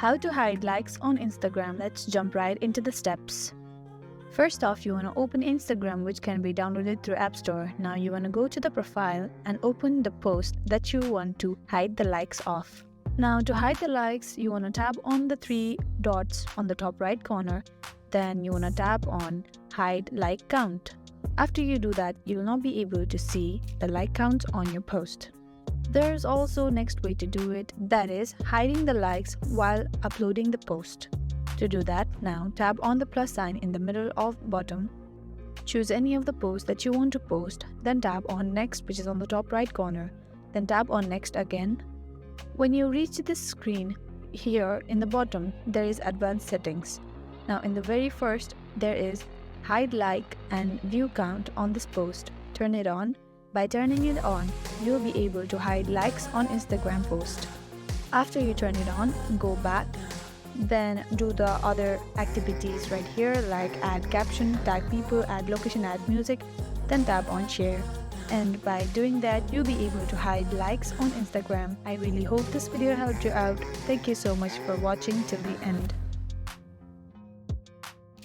How to hide likes on Instagram. Let's jump right into the steps. First off, you want to open Instagram, which can be downloaded through App Store. Now you want to go to the profile and open the post that you want to hide the likes of. Now to hide the likes, you want to tap on the three dots on the top right corner. Then you want to tap on hide like count. After you do that, you will not be able to see the like count on your post. There's also next way to do it, that is hiding the likes while uploading the post. To do that, now tap on the plus sign in the middle of bottom. Choose any of the posts that you want to post, then tap on next, which is on the top right corner. Then tap on next again. When you reach this screen, here in the bottom there is advanced settings. Now in the very first there is hide like and view count on this post. Turn it on. By turning it on, you'll be able to hide likes on Instagram post. After you turn it on, go back. Then do the other activities right here like add caption, tag people, add location, add music. Then tap on share. And by doing that, you'll be able to hide likes on Instagram. I really hope this video helped you out. Thank you so much for watching till the end.